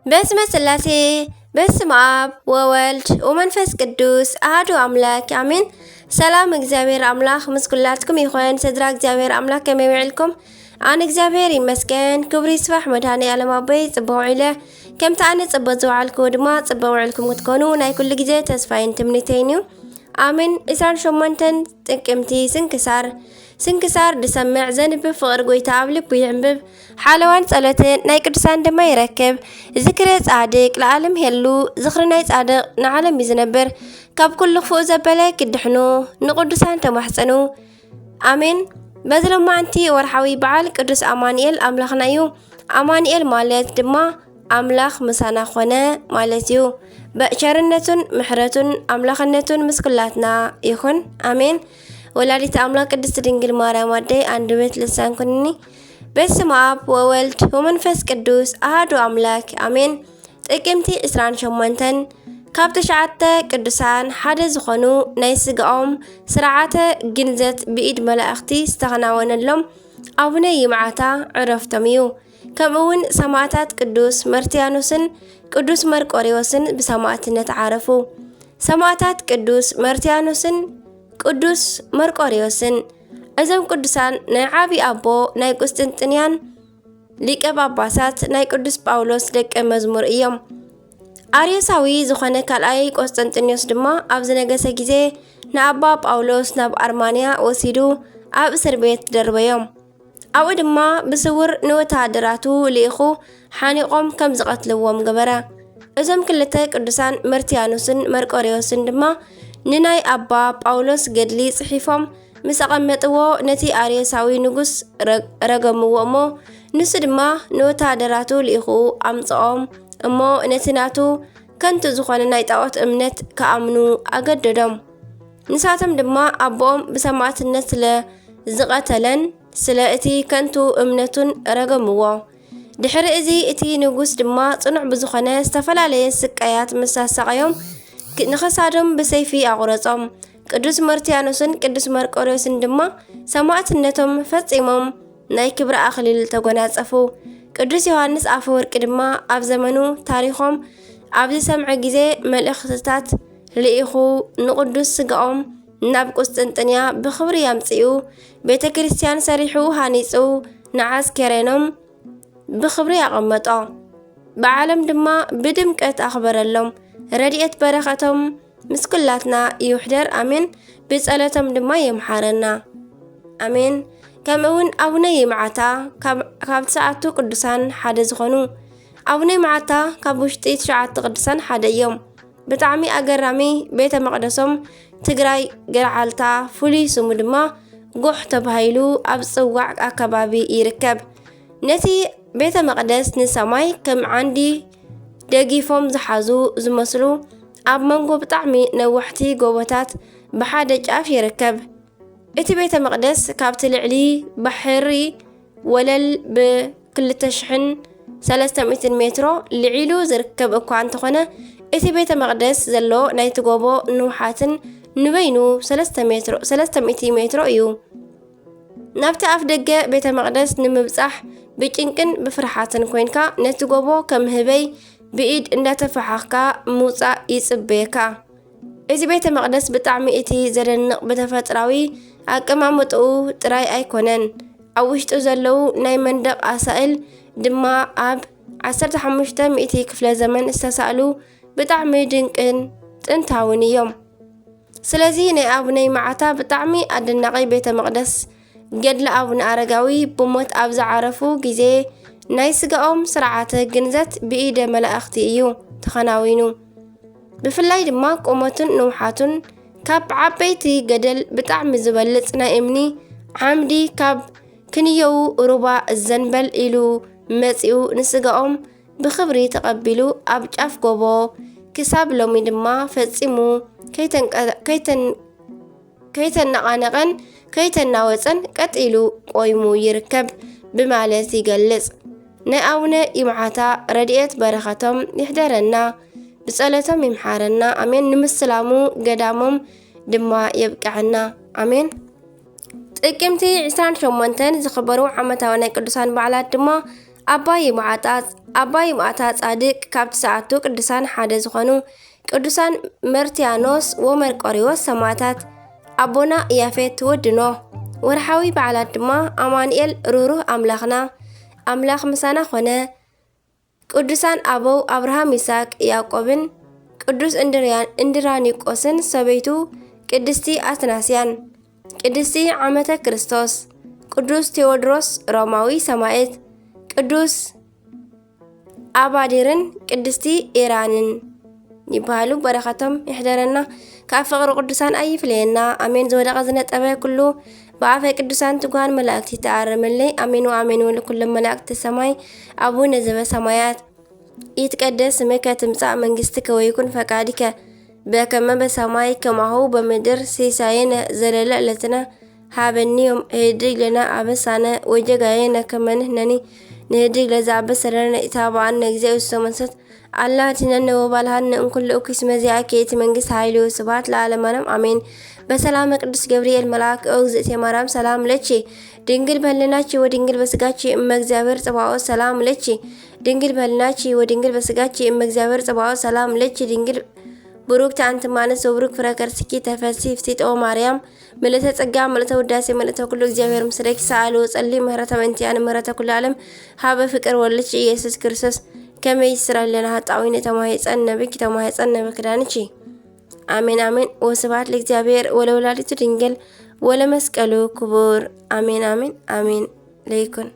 በስመ ስላሴ በስመ አብ ወወልድ ወመንፈስ ቅዱስ አሐዱ አምላክ አሜን። ሰላም እግዚአብሔር አምላክ ምስ ኩላትኩም ይኹን። ስድራ እግዚአብሔር አምላክ ከመይ ውዒልኩም? ኣነ እግዚአብሔር ይመስገን። ክብሪ ይስፋሕ መድኃኔዓለም ኣቦይ ጽቡቕ ውዒለ ከምቲ ኣነ ጽቡቕ ዝውዓልኩ ድማ ጽቡቕ ውዒልኩም ክትኮኑ ናይ ኩሉ ግዜ ተስፋይን ትምኒተይን እዩ። አሜን። 28 ጥቅምቲ ስንክሳር ድሰምዕ ዘንብብ ፍቅር ጎይታ ኣብ ልቡ ይዕንብብ ሓለዋን ጸሎትን ናይ ቅዱሳን ድማ ይረክብ። ዝክረ ጻድቅ ለዓለም ሄሉ ዝኽሪ ናይ ጻድቅ ንዓለም እዩ ዝነብር። ካብ ኩሉ ክፉእ ዘበለ ክድሕኑ ንቅዱሳን ተማሕፀኑ አሜን። በዝሎማዓንቲ ወርሓዊ በዓል ቅዱስ አማኑኤል ኣምላኽና እዩ። አማኑኤል ማለት ድማ አምላኽ ምሳና ኾነ ማለት እዩ። በቸርነቱን ምሕረቱን አምላኽነቱን ምስኩላትና ይኹን አሜን። ወላዲተ አምላክ ቅድስት ድንግል ማርያም አደይ አንደበት ልሳን ኩንኒ። በስመ አብ ወወልድ ወመንፈስ ቅዱስ አሐዱ አምላክ አሜን። ጥቅምቲ 28 ካብ ተሽዓተ ቅዱሳን ሓደ ዝኾኑ ናይ ስግኦም ስርዓተ ግንዘት ብኢድ መላእኽቲ ዝተኸናወነሎም አቡነ ይምዓታ ዕረፍቶም እዩ። ከምኡውን ሰማዕታት ቅዱስ መርትያኖስን ቅዱስ መርቆሬዎስን ብሰማዕትነት ዓረፉ። ሰማዕታት ቅዱስ መርትያኖስን ቅዱስ መርቆሬዎስን እዞም ቅዱሳን ናይ ዓቢ ኣቦ ናይ ቁስጥንጥንያን ሊቀ ጳጳሳት ናይ ቅዱስ ጳውሎስ ደቀ መዝሙር እዮም። አርዮሳዊ ዝኾነ ካልኣይ ቆስጠንጢኖስ ድማ ኣብ ዝነገሰ ግዜ ንኣባ ጳውሎስ ናብ ኣርማንያ ወሲዱ ኣብ እስር ቤት ደርበዮም። ኣብኡ ድማ ብስውር ንወታደራቱ ልኢኹ ሓኒቆም ከም ዝቐትልዎም ገበረ። እዞም ክልተ ቅዱሳን መርትያኖስን መርቆሬዎስን ድማ ንናይ ኣባ ጳውሎስ ገድሊ ጽሒፎም ምስ ኣቐመጥዎ ነቲ አርዮሳዊ ንጉስ ረገምዎ እሞ ንሱ ድማ ንወታደራቱ ልኢኹ ኣምጽኦም እሞ ነቲ ናቱ ከንቱ ዝኾነ ናይ ጣዖት እምነት ከኣምኑ ኣገደዶም። ንሳቶም ድማ ኣቦኦም ብሰማዕትነት ስለ ዝቐተለን ስለ እቲ ከንቱ እምነቱን ረገምዎ። ድሕሪ እዚ እቲ ንጉስ ድማ ጽኑዕ ብዝኾነ ዝተፈላለየ ስቃያት መሳሰቃዮም ንኸሳዶም ብሰይፊ ኣቑረጾም። ቅዱስ መርትያኖስን ቅዱስ መርቆሬዎስን ድማ ሰማዕትነቶም ፈጺሞም ናይ ክብሪ ኣኽሊል ተጎናጸፉ። ቅዱስ ዮሃንስ ኣፈወርቂ ድማ ኣብ ዘመኑ ታሪኾም ኣብ ዝሰምዐ ግዜ መልእኽትታት ልኢኹ ንቅዱስ ስግኦም ናብ ቁስጥንጥንያ ብኽብሪ ያምጽኡ ቤተ ክርስቲያን ሰሪሑ ሃኒጹ ንዓስከሬኖም ብኽብሪ ያቐመጦ። ብዓለም ድማ ብድምቀት ኣኽበረሎም። ረድኤት በረኸቶም ምስኩላትና ይውሕደር አሜን። ብጸሎቶም ድማ የምሓረና አሜን። ከምኡውን አቡነ ይምዓታ ካብ 9 ቅዱሳን ሓደ ዝኾኑ። አቡነ ይምዓታ ካብ ውሽጢ 9 ቅዱሳን ሓደ እዮም። ብጣዕሚ ኣገራሚ ቤተ መቕደሶም ትግራይ ገርዓልታ ፍሉይ ስሙ ድማ ጎሕ ተባሂሉ ኣብ ጽዋዕ ኣከባቢ ይርከብ። ነቲ ቤተ መቕደስ ንሰማይ ከም ዓንዲ ደጊፎም ዝሓዙ ዝመስሉ ኣብ መንጎ ብጣዕሚ ነዋሕቲ ጎቦታት ብሓደ ጫፍ ይርከብ። እቲ ቤተ መቕደስ ካብቲ ልዕሊ ባሕሪ ወለል ብ2300 ሜትሮ ልዒሉ ዝርከብ እኳ እንተኾነ እቲ ቤተ መቕደስ ዘሎ ናይቲ ጎቦ ንውሓትን ንበይኑ 300 ሜትሮ እዩ። ናብቲ ኣፍ ደገ ቤተ መቕደስ ንምብጻሕ ብጭንቅን ብፍርሓትን ኮይንካ ነቲ ጎቦ ከም ህበይ ብኢድ እንዳተፈሓኽካ ምውፃእ ይጽበየካ። እዚ ቤተ መቕደስ ብጣዕሚ እቲ ዘደንቕ ብተፈጥራዊ ኣቀማምጥኡ ጥራይ ኣይኮነን። ኣብ ውሽጡ ዘለው ናይ መንደቕ ኣሳእል ድማ ኣብ 15ተ ክፍለ ዘመን ዝተሳእሉ ብጣዕሚ ድንቅን ጥንታውን እዮም። ስለዚ ናይ ኣቡነ ይምዓታ ብጣዕሚ ኣደናቂ ቤተ መቕደስ ገድሊ ኣቡነ ኣረጋዊ ብሞት ኣብ ዝዓረፉ ግዜ ናይ ስጋኦም ስርዓተ ግንዘት ብኢደ መላእኽቲ እዩ ተኸናዊኑ። ብፍላይ ድማ ቁመቱን ንውሓቱን ካብ ዓበይቲ ገደል ብጣዕሚ ዝበልጽ ናይ እምኒ ዓምዲ ካብ ክንየው ሩባ ዘንበል ኢሉ መጺኡ ንስጋኦም ብኽብሪ ተቐቢሉ ኣብ ጫፍ ጎቦ ክሳብ ሎሚ ድማ ፈጺሙ ከይተናቐነቐን ከይተናወፀን ቀጢሉ ቆይሙ ይርከብ ብማለት ይገልጽ። ናይ ኣቡነ ይምዓታ ረድኤት በረኸቶም ይሕደረና ብጸሎቶም ይምሓረና አሜን። ንምስላሙ ገዳሞም ድማ የብቅዐና አሜን። ጥቅምቲ 28 ዝኽበሩ ዓመታዊ ናይ ቅዱሳን በዓላት ድማ ኣባ ይምዓታ ጻድቅ ካብ ትስዓቱ ቅዱሳን ሓደ ዝኾኑ ቅዱሳን መርትያኖስ ወመርቆሪዎስ ሰማዕታት፣ ኣቦና ያፌት ወድኖ። ወርሓዊ በዓላት ድማ ኣማኑኤል ሩሩህ ኣምላኽና፣ ኣምላኽ ምሳና ኾነ፣ ቅዱሳን ኣበው አብርሃም ይስሐቅ ያዕቆብን፣ ቅዱስ እንድራኒቆስን ሰበይቱ ቅድስቲ አትናስያን፣ ቅድስቲ ዓመተ ክርስቶስ፣ ቅዱስ ቴዎድሮስ ሮማዊ ሰማዕት፣ ቅዱስ አባዲርን ቅድስቲ ኢራንን ይበሃሉ። በረኸቶም ይሕደረና ካብ ፍቕሪ ቅዱሳን ኣይፍለየና ኣሜን። ዝወደቐ ዝነጠበ ኩሉ ብኣፈ ቅዱሳን ትጓን መላእክቲ ተኣረመለይ ኣሜን ወኣሜን ወለኩሎም መላእክቲ ሰማይ አቡነ ዘበሰማያት ይትቀደስ ስምከ ትምጻእ መንግሥትከ ወይኩን ፈቃድከ በከመ በሰማይ ከማሁ በምድር ሲሳየነ ዘለለ ዕለትነ ሀበኒ ዮም ህድግ ለና አበሳነ ወጀጋየነ ከመ ንሕነኒ ንህድግ ለዘአበሰለነ ኢታብአነ እግዚኦ መንሰት አላ ቲነነ ወባልሃነ እንኩሉ እኩስ መዚአከ የቲ መንግስት ኃይሉ ስብሐት ለዓለመ ዓለም አሜን። በሰላም ቅዱስ ገብርኤል መልአክ እግዝእቴ ማርያም ሰላም ለቺ ድንግል በህሊናቺ ወድንግል በስጋቺ እመ እግዚአብሔር ጽባኦት ሰላም ለቺ ድንግል በህሊናቺ ወድንግል በስጋቺ እመ እግዚአብሔር ጽባኦት ሰላም ለቺ ድንግል ብሩክቲ አንቲ እምአንስት ወብሩክ ፍሬ ከርሥኪ ተፈሥሒ ፍሥሕት ኦ ማርያም ምልዕተ ጸጋ ምልዕተ ውዳሴ ምልዕተ ኩሉ እግዚአብሔር ምስለኪ ሰአሊ ወጸሊ ምህረተ በእንቲአነ ምህረተ ኩሉ ዓለም ሀበ ፍቅር ወልድኪ ኢየሱስ ክርስቶስ ከመ ይስረይ ለነ ኃጣውኢነ ተማኅፀነ ብኪ ተማኅፀነ በክዳንቺ አሜን አሜን። ወስብሐት ለእግዚአብሔር ወለወላዲቱ ድንግል ወለመስቀሉ ክቡር አሜን አሜን አሜን። ለይኩን